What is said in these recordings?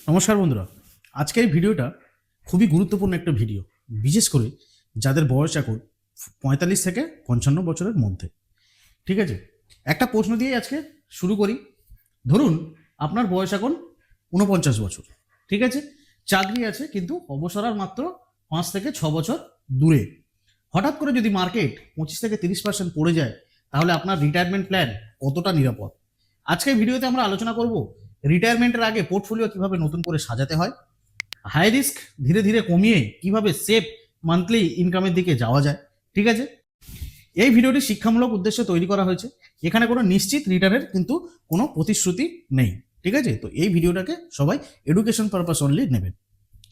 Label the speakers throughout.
Speaker 1: নমস্কার বন্ধুরা, আজকের এই ভিডিওটা খুবই গুরুত্বপূর্ণ একটা ভিডিও, বিশেষ করে যাদের বয়স এখন 45 থেকে 55 বছরের মধ্যে। ঠিক আছে, একটা প্রশ্ন দিয়ে আজকে শুরু করি। ধরুন আপনার বয়স এখন 49 বছর, ঠিক আছে, চাকরি আছে কিন্তু অবসর আর মাত্র 5 থেকে 6 বছর দূরে। হঠাৎ করে যদি মার্কেট 25 থেকে 30% পড়ে যায়, তাহলে আপনার রিটায়ারমেন্ট প্ল্যান কতটা নিরাপদ? আজকের ভিডিওতে আমরা আলোচনা করব রিটায়ারমেন্টের আগে পোর্টফোলিও কিভাবে নতুন করে সাজাতে হয়, হাই রিস্ক ধীরে ধীরে কমিয়ে কিভাবে সেফ মান্থলি ইনকামের দিকে যাওয়া যায়। ঠিক আছে, এই ভিডিওটি শিক্ষামূলক উদ্দেশ্যে তৈরি করা হয়েছে, এখানে কোনো নিশ্চিত রিটার্নের কিন্তু কোনো প্রতিশ্রুতি নেই। ঠিক আছে, তো এই ভিডিওটাকে সবাই এডুকেশন পারপাস অনলি নেবেন।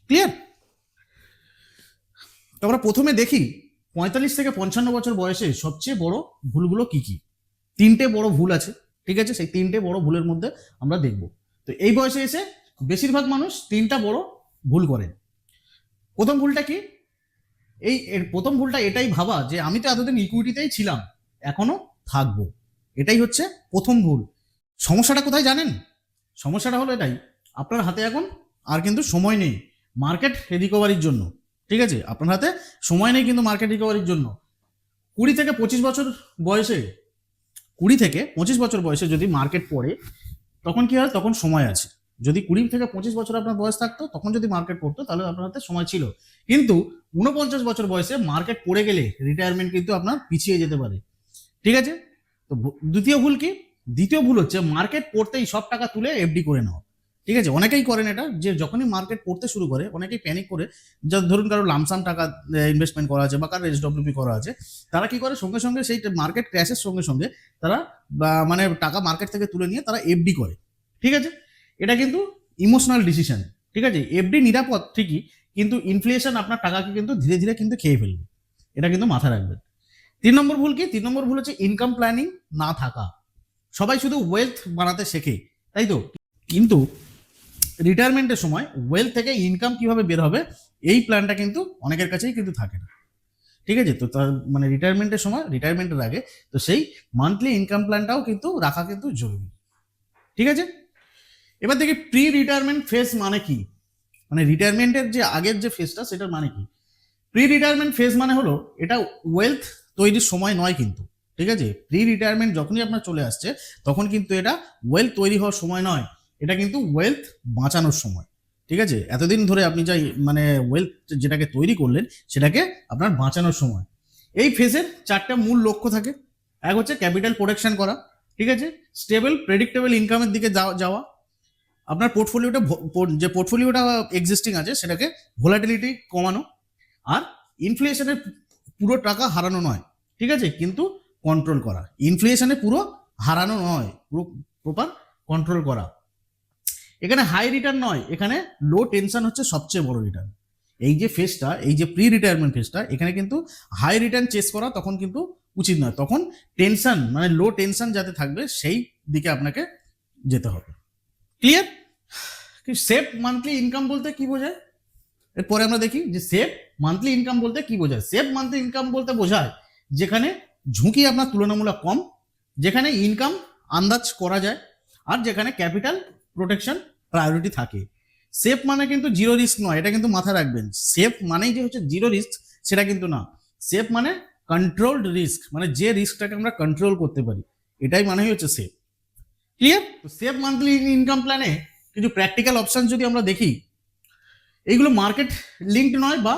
Speaker 1: ক্লিয়ার? তো আমরা প্রথমে দেখি 45 থেকে 55 বছর বয়সে সবচেয়ে বড় ভুলগুলো কি কি। তিনটে বড় ভুল আছে, ঠিক আছে, সেই তিনটে বড় ভুলের মধ্যে আমরা দেখব। তো এই বয়সে এসে বেশিরভাগ মানুষ তিনটা বড় ভুল করেন। প্রথম ভুলটা কি? প্রথম ভুলটা এটাই ভাবা যে আমি তো এতদিন ইকুইটিতেই ছিলাম, এখনো থাকবো। এটাই হচ্ছে প্রথম ভুল। সমস্যাটা কোথায় জানেন? সমস্যাটা হলো এটাই, আপনার হাতে এখন আর কিন্তু সময় নেই মার্কেট রিকভারির জন্য। ঠিক আছে, আপনার হাতে সময় নেই কিন্তু মার্কেট রিকভারির জন্য। 20 থেকে 25 বছর বয়সে 20 থেকে 25 বছর বয়সে যদি মার্কেট পড়ে, তখন কি হয়? তখন সময় আছে। যদি 20 থেকে 25 বছর আপনার বয়স থাকতো, তখন যদি মার্কেট পড়তো, তাহলে আপনার হাতে সময় ছিল। কিন্তু 49 বছর বয়সে মার্কেট পড়ে গেলে রিটায়ারমেন্ট কিন্তু আপনার পিছিয়ে যেতে পারে। ঠিক আছে, তো দ্বিতীয় ভুল কি? দ্বিতীয় ভুল হচ্ছে মার্কেট পড়তেই সব টাকা তুলে এফডি করে নেওয়া। ঠিক আছে, অনেকেই করেন এটা, যে যখনই মার্কেট পড়তে শুরু করে অনেকেই প্যানিক করে, যা ধরুন কারো লামসাম টাকা ইনভেস্টমেন্ট করা আছে বা কারো এসডব্লিউপি করা আছে, তারা কি করে সঙ্গে সঙ্গে সেই মার্কেট ক্র্যাশের সঙ্গে সঙ্গে তারা মানে টাকা মার্কেট থেকে তুলে নিয়ে তারা এফডি করে। ঠিক আছে, এটা কিন্তু ইমোশনাল ডিসিশন। ঠিক আছে, এফডি নিরাপদ ঠিকই, কিন্তু ইনফ্লেশন আপনার টাকাকে কিন্তু ধীরে ধীরে কিন্তু খেয়ে ফেলবে, এটা কিন্তু মাথায় রাখবেন। 3 নম্বর ভুল কি? 3 নম্বর ভুল হচ্ছে ইনকাম প্ল্যানিং না থাকা। সবাই শুধু ওয়েলথ বানাতে শেখে, তাই তো, কিন্তু রিটায়ারমেন্টের সময় ওয়েলথ থেকে ইনকাম কিভাবে বের হবে এই প্ল্যানটা কিন্তু অনেকের কাছেই কিন্তু থাকে না। ঠিক আছে, তো তার মানে রিটায়ারমেন্টের সময়, রিটায়ারমেন্টের আগে তো সেই মান্থলি ইনকাম প্ল্যানটাও কিন্তু রাখা কিন্তু জরুরি। ঠিক আছে, এবার দেখি প্রি রিটায়ারমেন্ট ফেজ মানে কি। মানে রিটায়ারমেন্টের যে আগের যে ফেজটা, সেটার মানে কি? প্রি রিটায়ারমেন্ট ফেজ মানে হলো এটা ওয়েলথ তৈরির সময় নয় কিন্তু। ঠিক আছে, প্রি রিটায়ারমেন্ট যখনই আপনার চলে আসছে, তখন কিন্তু এটা ওয়েলথ তৈরি হওয়ার সময় নয়, এটা কিন্তু ওয়েলথ বাঁচানোর সময়। ঠিক আছে, এতদিন ধরে আপনি যাই মানে ওয়েলথ যেটাকে তৈরি করলেন, সেটাকে আপনার বাঁচানোর সময়। এই ফেজের 4টা মূল লক্ষ্য থাকে। এক হচ্ছে ক্যাপিটাল প্রোটেকশন করা, ঠিক আছে, স্টেবল প্রেডিক্টেবল ইনকামের দিকে যাওয়া, আপনার পোর্টফোলিওটা যে পোর্টফোলিওটা এক্সিস্টিং আছে সেটাকে ভোলাটিলিটি কমানো, আর ইনফ্লেশনের পুরো টাকা হারানো নয়, ঠিক আছে, কিন্তু কন্ট্রোল করা। ইনফ্লেশনে পুরো হারানো নয়, পুরো প্রপার কন্ট্রোল করা। এখানে হাই রিটার্ন নয়, এখানে লো টেনশন হচ্ছে সবচেয়ে বড় রিটার্ন। এই যে ফেজটা, এই যে প্রি রিটায়ারমেন্ট ফেজটা, এখানে কিন্তু হাই রিটার্ন চেস করা তখন কিন্তু উচিত নয়। তখন টেনশন মানে লো টেনশন যাতে থাকবে সেই দিকে আপনাকে যেতে হবে। ক্লিয়ার? সেফ মান্থলি ইনকাম বলতে কি বোঝায়? এরপরে আমরা দেখি যে সেফ মান্থলি ইনকাম বলতে কি বোঝায়। সেফ মান্থলি ইনকাম বলতে বোঝায় যেখানে ঝুঁকি আপনার তুলনামূলক কম, যেখানে ইনকাম আন্দাজ করা যায়, আর যেখানে ক্যাপিটাল প্রোটেকশন প্রায়োরিটি থাকে। সেফ মানে কিন্তু জিরো রিস্ক নয়, এটা কিন্তু মাথায় রাখবেন। সেফ মানেই যে হচ্ছে জিরো রিস্ক, সেটা কিন্তু না। সেফ মানে কন্ট্রোলড রিস্ক, মানে যে রিস্কটাকে আমরা কন্ট্রোল করতে পারি, এটাই মানেই হচ্ছে সেফ। ক্লিয়ার? তো সেফ মান্থলি ইনকাম প্ল্যানে কিছু প্র্যাকটিক্যাল অপশন যদি আমরা দেখি, এইগুলো মার্কেট লিঙ্কড নয় বা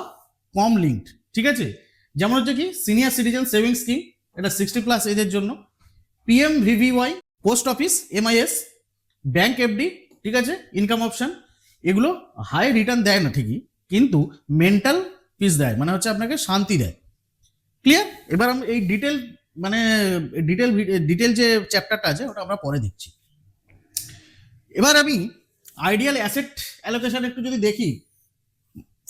Speaker 1: কম লিঙ্কড। ঠিক আছে, যেমন হচ্ছে কি সিনিয়র সিটিজেন সেভিংস স্কিম, এটা 60+ এজের জন্য। PMVVY, post office MIS, bank FD, ঠিক আছে, ইনকাম অপশন। এগুলো হাই রিটার্ন দেয় না ঠিকই, কিন্তু মেন্টাল পিস দেয়, মানে হচ্ছে আপনাকে শান্তি দেয়। ক্লিয়ার? এবার আমরা এই মানে ডিটেল যে চ্যাপ্টারটা আছে ওটা আমরা পরে দেখছি। এবার আমি আইডিয়াল অ্যাসেট অ্যালোকেশন একটু যদি দেখি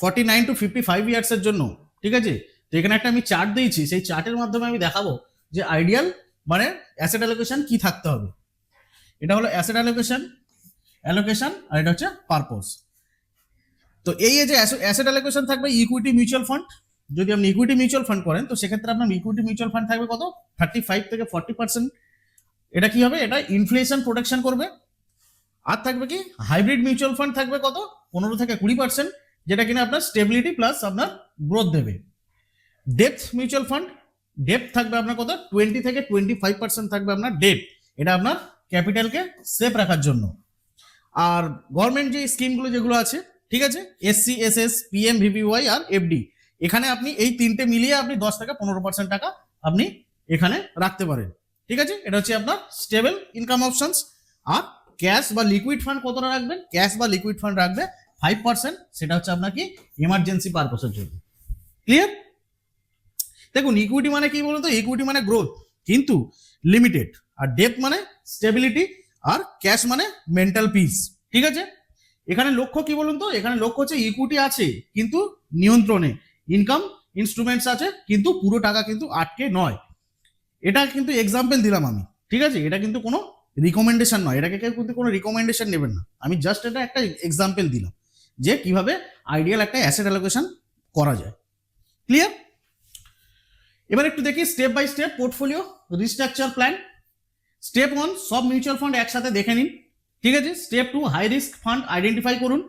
Speaker 1: 49 to 55 ইয়ার্সের জন্য, ঠিক আছে, তো এখানে একটা আমি চার্ট দিয়েছি, সেই চার্টের মাধ্যমে আমি দেখাবো যে আইডিয়াল মানে অ্যাসেট অ্যালোকেশন কি থাকতে হবে। এটা হলো অ্যাসেট অ্যালোকেশন আর এটা হচ্ছে পারপোজ। তো এই যে অ্যাসেট অ্যালোকেশন থাকবে ইকুইটি মিউচুয়াল ফান্ড। যদি আপনি ইকুইটি মিউচুয়াল ফান্ড করেন, তো সেক্ষেত্রে আপনার ইকুইটি মিউচুয়াল ফান্ড থাকবে কত? 35 থেকে 40%। এটা কি হবে? এটা ইনফ্লেশন প্রোটেকশন করবে, আর থাকবে কি হাইব্রিড মিউচুয়াল ফান্ড থাকবে কত 15 থেকে 20%, যেটা কিনা আপনার স্টেবিলিটি প্লাস আপনার গ্রোথ দেবে। ডেপথ মিউচুয়াল ফান্ড, ডেপথ থাকবে আপনার কত 20 থেকে 25% থাকবে আপনার ডেপথ, এটা আপনার ক্যাপিটালকে সেফ রাখার জন্য। আর গভর্নমেন্ট যে স্কিমগুলো যেগুলো আছে, ঠিক আছে, এসসি এসএস পিএম ভিভিওয়াই আর এফডি, এখানে আপনি এই তিনটে মিলিয়ে আপনি 10 থেকে 15% টাকা আপনি এখানে রাখতে পারেন। ঠিক আছে, এটা হচ্ছে আপনার স্টেবল ইনকাম অপশনস। আর ক্যাশ বা লিকুইড ফান্ড কতটা রাখবেন? ক্যাশ বা লিকুইড ফান্ড রাখবে 5%, সেটা হচ্ছে আপনার কি এমার্জেন্সি পারপাসের জন্য। ক্লিয়ার? দেখুন ইকুইটি মানে কি বলুন তো, ইকুইটি মানে গ্রোথ কিন্তু লিমিটেড, আর ডেপ মানে স্টেবিলিটি, আর ক্যাশ মানে মেন্টাল পিস। ঠিক আছে, এখানে লক্ষ্য কি বলুন তো, এখানে লক্ষ্য হচ্ছে ইকুইটি আছে কিন্তু নিয়ন্ত্রণে, ইনকাম ইনস্ট্রুমেন্টস আছে কিন্তু পুরো টাকা কিন্তু আটকে নয়। এটা কিন্তু এক্সাম্পল দিলাম আমি, ঠিক আছে, এটা কিন্তু কোনো রিকমেন্ডেশন নয়, এটাকে কেউ কিন্তু কোনো রিকমেন্ডেশন নেবেন না, আমি জাস্ট এটা একটা এক্সাম্পল দিলাম যে কিভাবে আইডিয়াল একটা অ্যাসেট অ্যালোকেশন করা যায়। ক্লিয়ার? এবার একটু দেখি step by step portfolio restructure plan. Step 1 সব মিউচুয়াল ফান্ড একসাথে দেখে নিন। ঠিক আছে, step 2 high risk fund identify করুন।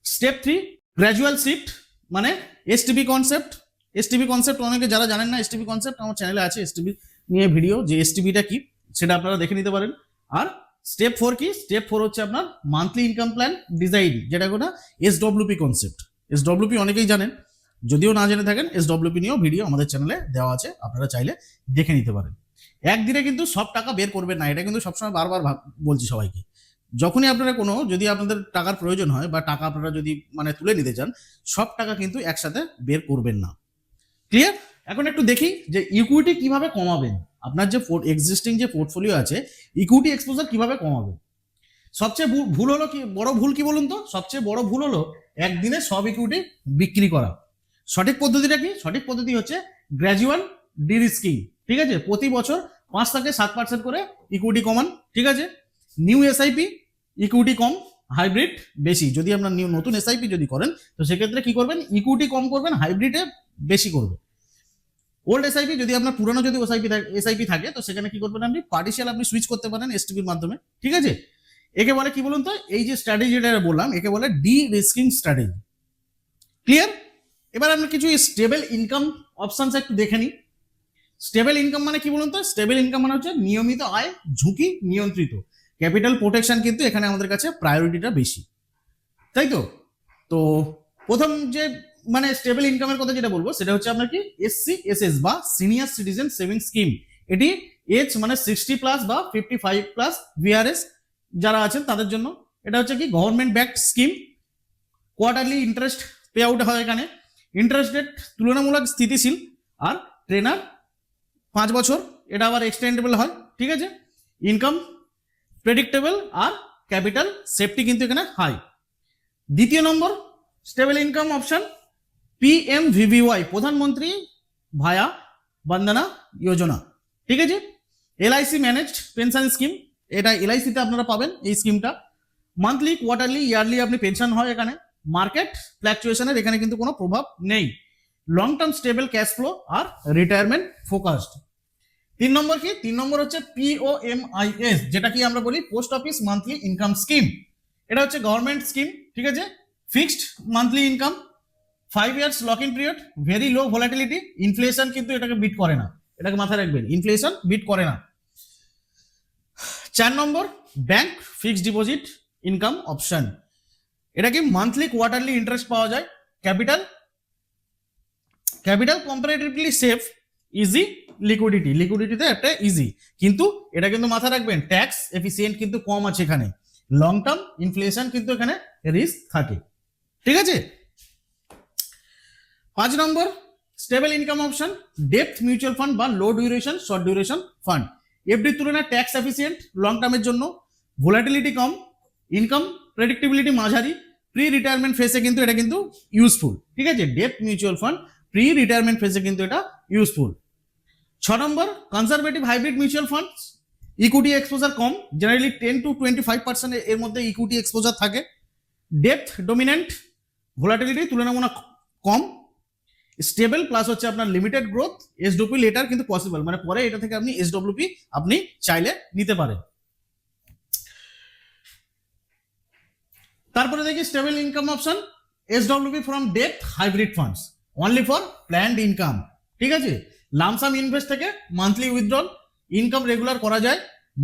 Speaker 1: স্টেপ 3 গ্র্যাজুয়াল শিফট, মানে এসটিপি কনসেপ্ট। এসটিপি কনসেপ্ট অনেকে যারা জানেন না, এসটিপি কনসেপ্ট আমার চ্যানেলে আছে এসটিপি নিয়ে ভিডিও, যে এসটিপিটা কি সেটা আপনারা দেখে নিতে পারেন। আর স্টেপ 4 কি? স্টেপ 4 হচ্ছে আপনার মান্থলি ইনকাম প্ল্যান ডিজাইন, যেটা কোনো এসডব্লিউপি কনসেপ্ট। এসডব্লিউপি অনেকেই জানেন, যদিও না জেনে থাকেন এসডব্লিউপি নিয়েও ভিডিও আমাদের চ্যানেলে দেওয়া আছে, আপনারা চাইলে দেখে নিতে পারেন। একদিনে কিন্তু সব টাকা বের করবেন না, এটা কিন্তু সবসময় বারবার বলছি সবাইকে। যখনই আপনারা কোনো, যদি আপনাদের টাকার প্রয়োজন হয় বা টাকা আপনারা যদি মানে তুলে নিতে চান, সব টাকা কিন্তু একসাথে বের করবেন না। ক্লিয়ার? এখন একটু দেখি যে ইকুইটি কিভাবে কমাবেন। আপনার যে এক্সিস্টিং যে পোর্টফোলিও আছে, ইকুইটি এক্সপোজার কিভাবে কমাবেন। সবচেয়ে ভুল হলো কি, বড় ভুল কি বলুন তো, সবচেয়ে বড় ভুল হলো একদিনে সব ইকুইটি বিক্রি করা। সঠিক পদ্ধতিটা কি? সঠিক পদ্ধতি হচ্ছে গ্র্যাজুয়াল ডিরিস্কিং। ঠিক আছে, প্রতি বছর 5 থেকে 7% করে ইকুইটি কমান। ঠিক আছে, নিউ এসআইপি ইকুইটি কম, হাইব্রিড বেশি। যদি আপনার নতুন এসআইপি যদি করেন তো সেক্ষেত্রে কি করবেন, ইকুইটি কম করবেন, হাইব্রিডে বেশি করবেন। ওল্ড এসআইপি যদি আপনার পুরানো যদি এসআইপি থাকে তো সেখানে কি করবেন, আপনি পার্টিশিয়াল আপনি সুইচ করতে পারেন এসটিপির মাধ্যমে। ঠিক আছে, একে বলে কি বলুন তো, এই যে স্ট্র্যাটেজিটা বললাম একে বলে ডি রিস্কিং স্ট্র্যাটেজি। ক্লিয়ার? এবার আমরা কিছু স্টেবল ইনকাম অপশনস একটু দেখে নিই। স্টেবল ইনকাম মানে কি বলুন তো, স্টেবল ইনকাম মানে হচ্ছে নিয়মিত আয়, ঝুঁকি নিয়ন্ত্রিত, ক্যাপিটাল প্রোটেকশন কিন্তু এখানে আমাদের কাছে প্রায়োরিটিটা বেশি, তাই তো? তো প্রথম যে মানে স্টেবল ইনকামের কথা যেটা বলবো সেটা হচ্ছে আপনার কি এসসি এসএস বা সিনিয়র সিটিজেন সেভিং স্কিম। এটি এজ মানে 60+ বা 55+ ভিআরএস যারা আছেন তাদের জন্য। এটা হচ্ছে কি government backed scheme, quarterly interest pay out হয় এখানে, ইন্টারেস্ট রেট তুলনামূলক স্থিতিশীল, আর ট্রেনার 5 বছর, এটা আবার এক্সটেন্ডেবল হয়। ঠিক আছে, ইনকাম প্রেডিক্টেবল, আর ক্যাপিটাল সেফটি কিন্তু এখানে হাই। দ্বিতীয় নম্বর স্টেবল ইনকাম অপশন পিএমভিভিওয়াই, প্রধানমন্ত্রী ভায়া বন্দনা যোজনা। ঠিক আছে, এলআইসি ম্যানেজড পেনশন স্কিম, এটা এলআইসিতে আপনারা পাবেন এই স্কিমটা। মান্থলি কোয়ার্টারলি ইয়ারলি আপনি পেনশন হয় এখানে। মার্কেট ফ্ল্যাকচুয়েশনের এখানে কিন্তু কোনো প্রভাব নেই। Long term stable cash flow আর রিটায়ারমেন্ট ফোকাসড। 3 নম্বর কি? 3 নম্বর হচ্ছে পিওএমআইএস, যেটা কি আমরা বলি post office monthly income scheme. এটা হচ্ছে গভর্নমেন্ট স্কিম। ঠিক আছে, fixed monthly income, 5 years lock in period, very low volatility, inflation কিন্তু এটাকে বিট করে না, এটাকে মাথায় রাখবেন, ইনফ্লেশন বিট করে না। 4 নম্বর bank fixed deposit income option, এটা কি মান্থলি কোয়ার্টারলি ইন্টারেস্ট পাওয়া যায়, ক্যাপিটাল কম্পারেটিভলি সেফ, ইজি লিকুইডিটিতে একটা ইজি, কিন্তু এটা কিন্তু মাথায় রাখবেন ট্যাক্স এফিসিয়েন্ট কিন্তু কম আছে এখানে, লং টার্ম ইনফ্লেশন কিন্তু এখানে রিস্ক থাকে। ঠিক আছে, 5 নম্বর স্টেবল ইনকাম অপশন ডেপথ মিউচুয়াল ফান্ড বা low duration short duration fund. এফডির তুলনায় ট্যাক্স এফিসিয়েন্ট, লং টার্মের জন্য, ভোলাটিলিটি কম, ইনকাম প্রেডিক্টেবিলিটি মাঝারি, প্রি রিটায়ারমেন্ট ফেসে কিন্তু এটা কিন্তু ইউজফুল। ঠিক আছে, ডেপথ মিউচুয়াল ফান্ড প্রি রিটায়ারমেন্ট ফেসে কিন্তু এটা ইউজফুল। 6 নম্বর conservative hybrid mutual fund, equity exposure কম, জেনারেলি 10 to 25% এর মধ্যে ইকুইটি এক্সপোজার থাকে, ডেপথ ডমিনেন্ট, ভোলাটিলিটি তুলনামূলক কম, স্টেবল প্লাস হচ্ছে আপনার লিমিটেড গ্রোথ, এসডব্লিউপি লেটার কিন্তু পসিবল, মানে পরে এটা থেকে আপনি এসডব্লিউপি আপনি চাইলে নিতে পারেন। তারপরে দেখি stable income option, SWP from debt hybrid funds only for planned income, ঠিক আছে। লামসাম ইনভেস্ট থেকে মান্থলি উইথড্রল, ইনকাম রেগুলার করা যায়,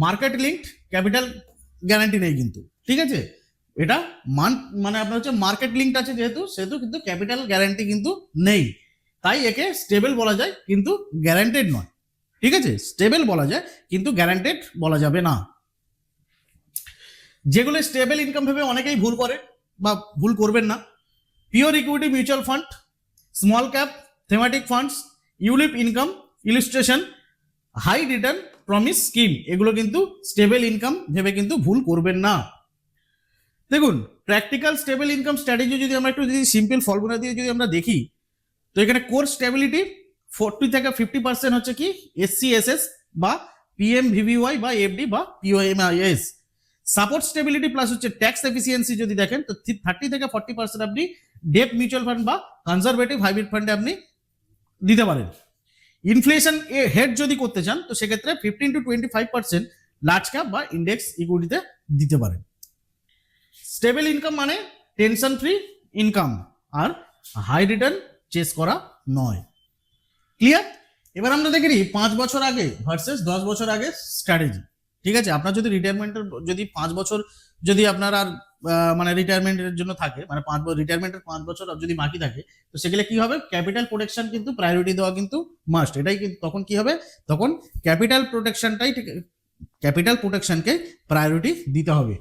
Speaker 1: মার্কেট লিঙ্কড, ক্যাপিটাল গ্যারান্টি নেই কিন্তু, ঠিক আছে। এটা মানে আপনার হচ্ছে মার্কেট লিঙ্কড আছে যেহেতু, সেহেতু কিন্তু ক্যাপিটাল গ্যারান্টি কিন্তু নেই, তাই একে স্টেবল বলা যায় কিন্তু গ্যারান্টেড নয়, ঠিক আছে। স্টেবল বলা যায় কিন্তু গ্যারান্টেড বলা যাবে না। যেগুলো স্টেবল ইনকাম ভেবে অনেকেই ভুল করে বা ভুল করবেন না, pure equity mutual fund, small cap thematic funds, ULIP income, illustration, high return promise scheme, এগুলো কিন্তু স্টেবল ইনকাম ভেবে কিন্তু ভুল করবেন না। দেখুন প্র্যাকটিক্যাল স্টেবল ইনকাম স্ট্র্যাটেজি যদি আমরা একটু যদি সিম্পল ফর্মুলা দিয়ে যদি আমরা দেখি, তো এখানে কোর স্টেবিলিটি 40 থেকে 50% হচ্ছে কি SCSS বা PMVVY বা FD বা POMIS, সাপোর্ট স্টেবিলিটি প্লাস হচ্ছে ট্যাক্স এফিসিয়েন্সি যদি দেখেন তো 30 থেকে 40% আপনি ডেট মিউচুয়াল ফান্ড বা কনজারভেটিভ হাইব্রিড ফান্ডে আপনি দিতে পারেন। ইনফ্লেশন হেড যদি করতে চান তো সেক্ষেত্রে 15 to 25% লার্জ ক্যাপ বা ইন্ডেক্স ইকুইটিতে দিতে পারেন। স্টেবল ইনকাম মানে টেনশন ফ্রি ইনকাম আর হাই রিটার্ন চেস করা নয়। ক্লিয়ার? এবার আমরা দেখে নিই 5 বছর আগে ভার্সেস 10 বছর আগে স্ট্র্যাটেজি, ঠিক আছে। আপনার যদি রিটায়ারমেন্টের যদি 5 বছর যদি আপনার আর মানে রিটায়ারমেন্টের জন্য থাকে, মানে রিটায়ারমেন্টের 5 বছর যদি বাকি থাকে, তো সেগুলো কি হবে, ক্যাপিটাল প্রোটেকশন কিন্তু প্রায়োরিটি দেওয়া কিন্তু মাস্ট। এটাই কিন্তু তখন কি হবে, তখন ক্যাপিটাল প্রোটেকশনকে প্রায়োরিটি দিতে হবে।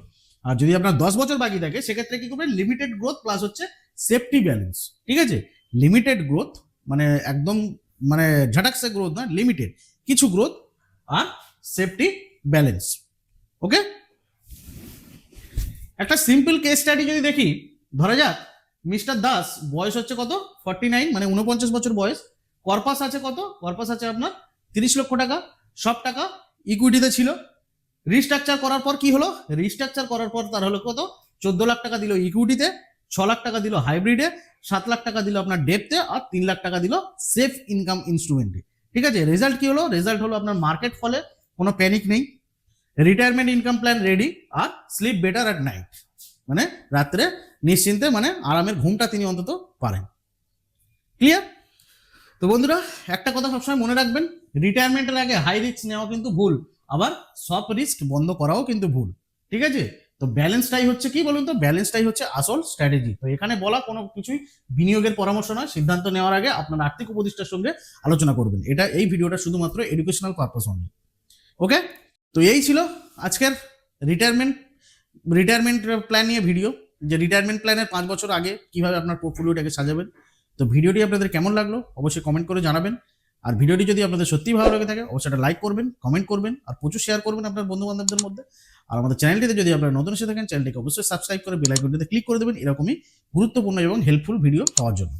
Speaker 1: আর যদি আপনার 10 বছর বাকি থাকে সেক্ষেত্রে কি করবেন, লিমিটেড গ্রোথ প্লাস হচ্ছে সেফটি ব্যালেন্স, ঠিক আছে। লিমিটেড গ্রোথ মানে একদম মানে ঝাটাকসে গ্রোথ না, লিমিটেড কিছু গ্রোথ আর সেফটি ব্যালেন্স। ওকে, একটা সিম্পল কেস স্টাডি যদি দেখি, ধরা যাক মিস্টার দাস বয়স হচ্ছে কত 49 মানে 49 বছর বয়স, কর্পাস আছে কত, কর্পাস আছে আপনার 30 লক্ষ টাকা, সব টাকা ইকুইটিতে ছিল। রিস্ট্রাকচার করার পর কি হলো, রিস্ট্রাকচার করার পর তার হলো কত 14 লাখ টাকা দিল ইকুইটিতে, 6 লাখ টাকা দিল হাইব্রিডে, 7 লাখ টাকা দিল আপনার ডেপতে, আর 3 লাখ টাকা দিল সেফ ইনকাম ইনস্ট্রুমেন্টে, ঠিক আছে। রেজাল্ট কি হলো, রেজাল্ট হলো আপনার মার্কেট ফলে কোনো প্যানিক নেই, রিটায়ারমেন্ট ইনকাম প্ল্যান রেডি, আর স্লিপ বেটার অ্যাট নাইট, মানে রাত্রে নিশ্চিন্তে মানে আরামের ঘুমটা তিনি অন্তত পারেন। ক্লিয়ার? তো বন্ধুরা একটা কথা সবসময় মনে রাখবেন, রিটায়ারমেন্টের আগে হাই রিস্ক নেওয়া কিন্তু ভুল, আবার সব রিস্ক বন্ধ করাও কিন্তু ভুল, ঠিক আছে। তো ব্যালেন্সটাই হচ্ছে কি বলুন তো, ব্যালেন্সটাই হচ্ছে আসল স্ট্র্যাটেজি। তো এখানে বলা কোনো কিছুই বিনিয়োগের পরামর্শ নয়, সিদ্ধান্ত নেওয়ার আগে আপনার আর্থিক উপদেষ্টার সঙ্গে আলোচনা করবেন। এই ভিডিওটা শুধুমাত্র এডুকেশনাল পারপাস অনলি। ওকে, তো এই ছিল আজকের রিটায়ারমেন্ট প্ল্যান নিয়ে ভিডিও, যে রিটায়ারমেন্ট প্ল্যানের 5 বছর আগে কিভাবে আপনার পোর্টফোলিওটাকে সাজাবেন। তো ভিডিওটি আপনাদের কেমন লাগলো অবশ্যই কমেন্ট করে জানাবেন। আর ভিডিওটি যদি আপনাদের সত্যিই ভালো লেগে থাকে অবশ্যই একটা লাইক করবেন, কমেন্ট করবেন, আর প্রচুর শেয়ার করবেন আপনার বন্ধু বান্ধবদের মধ্যে। আর আমাদের চ্যানেলটিতে যদি আপনারা নতুন এসে থাকেন চ্যানেলটিকে অবশ্যই সাবস্ক্রাইব করে বেল আইকনটিতে ক্লিক করে দেবেন এরকমই গুরুত্বপূর্ণ এবং হেল্পফুল ভিডিও পাওয়ার জন্য।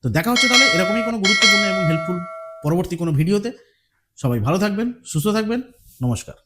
Speaker 1: তো দেখা হচ্ছে তাহলে এরকমই কোনো গুরুত্বপূর্ণ এবং হেল্পফুল পরবর্তী কোনো ভিডিওতে। সবাই ভালো থাকবেন, সুস্থ থাকবেন, নমস্কার।